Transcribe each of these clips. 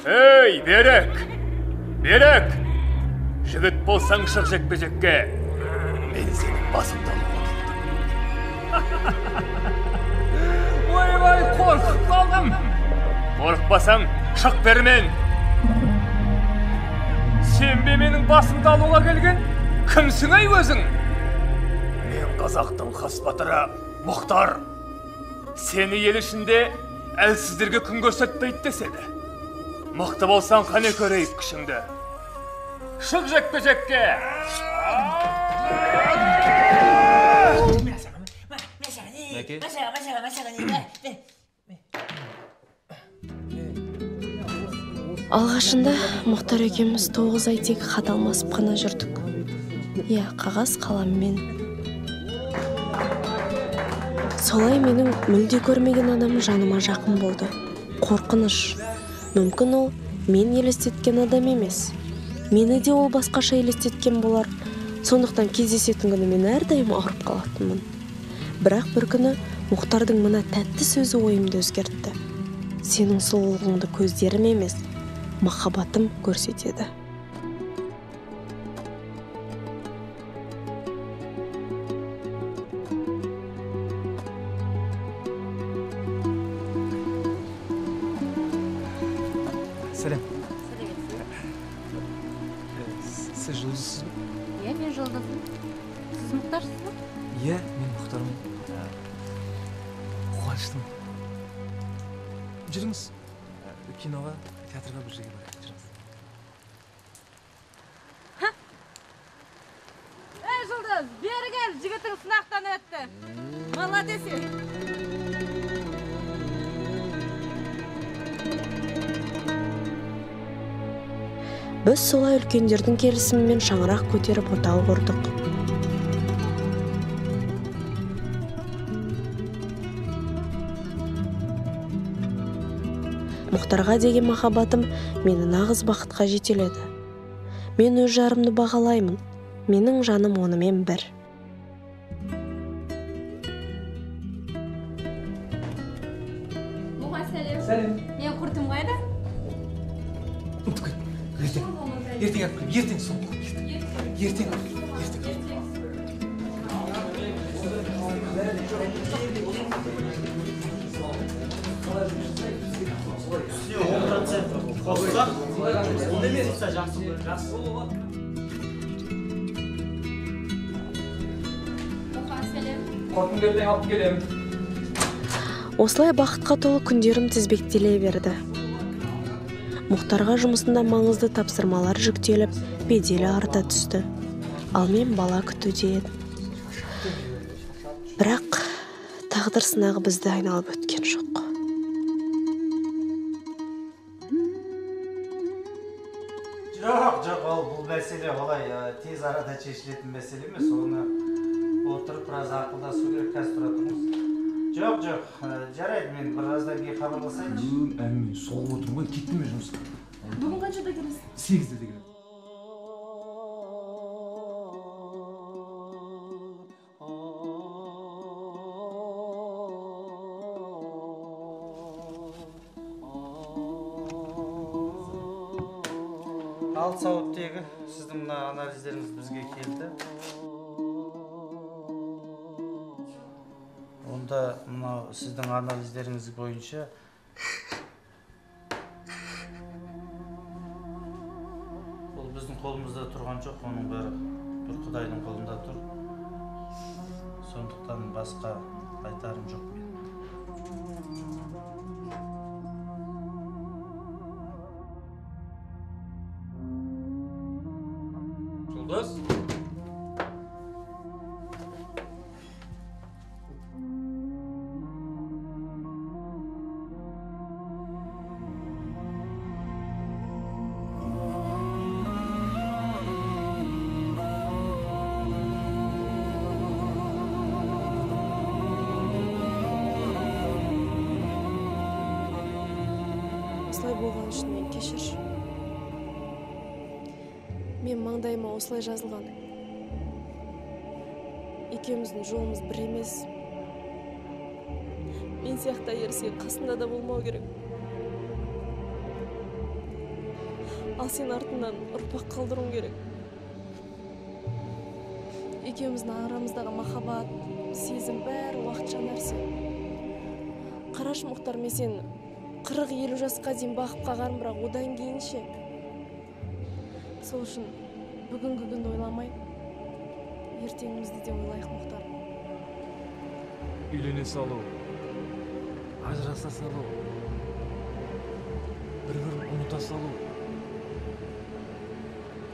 Ей, Берек! Жігіт болсаң шық жекпе-жекке. Мен сенің басыңды алуға келдім. Ойбай, қорқып қалдым. Қорықпасаң, шық бермен. Сен бе менің басымды алуға келген? Кімсің ай өзің? Мен қазақтың хас батыры Мұхтар. Сені ел ішінде әлсіздерге күн көрсетпейді деседі. Мықты болсаң қане көрейік күшіңді. Шық жекпе-жекке! Алғашында Мұхтар екеуміз 9 ай тек хат алмасып қана жүрдік. Иә, қағаз қаламмен. Солай менің мүлде көрмеген адам жаныма жақын болды. Қорқыныш. Мүмкін ол мен елестеткен адам емес. Мені де ол басқаша елестеткен болар. Сондықтан кездесетін күні мен әрдайым ауырып қалатынмын. Бірақ бір күні Мұхтардың мына тәтті сөзі ойымды өзгертті. Сенің сұлулығыңды көздерім емес, махаббатым көрсетеді. Сәлем. Сіз жұлдызсыз ба? Иә, мен жұлдызым. Сіз Мұхтарсыз ба? Иә, мен Мұхтармын. Қуаныштымын. Жүріңіз. Киноға, театрға бір жерге барайық. Жүріңіз. Ей, жұлдыз, бері кел, жігітің сынақтан өтті. Молодец. Біз солай үлкендердің келісімімен шаңырақ көтеріп отау құрдық. Мұхтарға деген махаббатым мені нағыз бақытқа жетеледі. Мен өз жарымды бағалаймын. Менің жаным онымен бір. Мұға сәлем. Сәлем. Мен құртым қайда? Ұмытып кет. Ертең алып келем. Ертең сол. Ертең алып келем. Қортын ертең алып келем. Осылай бақытқа толы күндерім тізбектеле берді. Мұхтарға жұмысында маңызды тапсырмалар жүктеліп, беделі арта түсті. Ал мен бала күтуде едім. Бірақ тағдыр сынағы бізді айналып өткен жоқ. Жоқ, ол бұл мәселе олай тез арада шешілетін мәселе емес. Оны отырып біраз ақылдасу керек. Қазір тұра тұрыңыз. Жоқ, жарайды, мен біраздан кейін хабарласайыншы. Әмін, соғып отырмын ғой, кеттім мен жұмысқа. Бүгін қаншада келесіз? 8-де келем. Ал сауыттегі сіздің мына анализдеріңіз бізге келді. Онда мынау сіздің анализдеріңіз бойынша бұл біздің қолымызда тұрған жоқ, оның бәрі бір Құдайдың қолында тұр. Сондықтан басқа айтарым жоқ мен. Жұлдыз? Осылай болған үшін мен кешір. Мен маңдайыма осылай жазылған. Екеуміздің жолымыз бір емес. Мен сияқты ерсен қасында да болмау керек. ал сен артынан ұрпақ қалдыруың керек. Екеуміздің арамыздағы махаббат, сезім бәрі уақытша нәрсе. Қарашы Мұхтар, мен сен 40-50 жасқа дейін бақып қалғанмын, бірақ одан кейін ше. Сол үшін бүгінгі күнді ойламай, ертеңімізді де ойлайық, Мұхтар. Үйлене салу, ажыраса салу, бір-бірін ұмыта салу.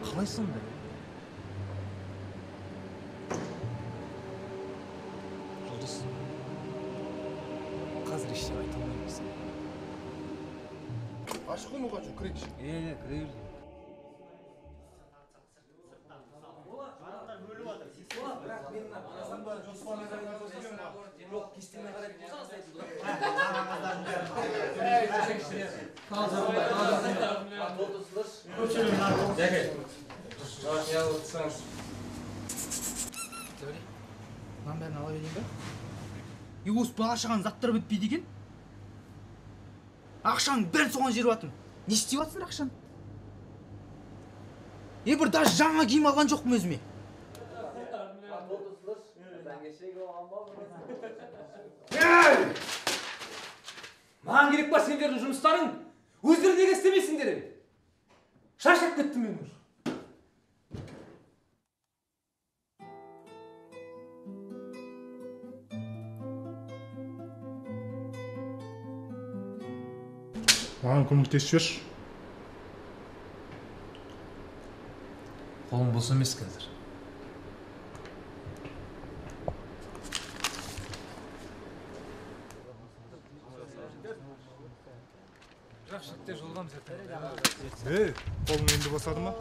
Қалай сонда? Жұлдыз, қазір ештеңе айта алмаймыз. Ашық болмаған жоқ, кірейікші. Кіре бер. Lan ben ala vereyim be. Осы бала-шаған заттар бітпейді екен. Ақшаң бәрін соған жеріп атым. Не істеп атсыңдар ақшаны? Бір даже жаңа киім алған жоқпын өзіме. Маған керек па сендердің жұмыстарың? Өздері неге істемейсіңдер? Шаршап кеттім мен уже. Маған көмектесіп жүрші. Қолым бос емес қазір. Бірақ жігіттер жолға мізер. Қолың енді басады ма?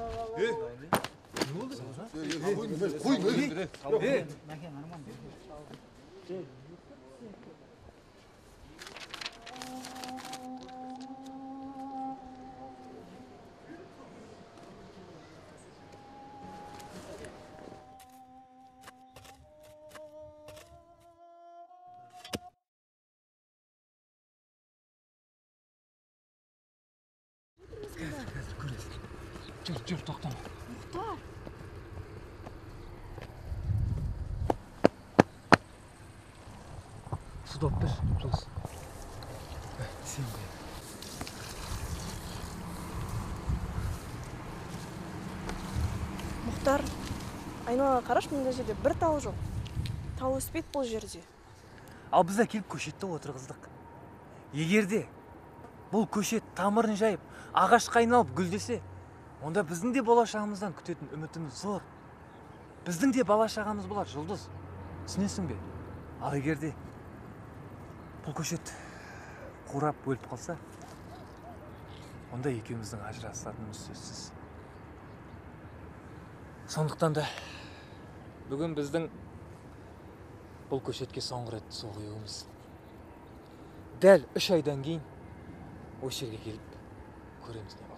Жүр, тоқтама. Суды алып бер, Жұлдыз. Сен қой. Мұхтар, айналаға қараш, мында жерде бір тал жоқ. Тал өспейді бұл жерде. Ал біз әкеліп көшетті отырғыздық. Егерде бұл көшет тамырын жайып, ағашқа айналып гүлдесе, онда біздің де болашағымыздан күтетін үмітіміз зор. Біздің де бала-шағамыз болар, Жұлдыз. Түсінесің бе? Ал егерде бұл көшет қурап өліп қалса, онда екеуміздің ажырасатынымыз сөзсіз. Сондықтан да бүгін біздің бұл көшетке соңғы рет су құюымыз. Дәл 3 айдан кейін осы жерге келіп көреміз не болады.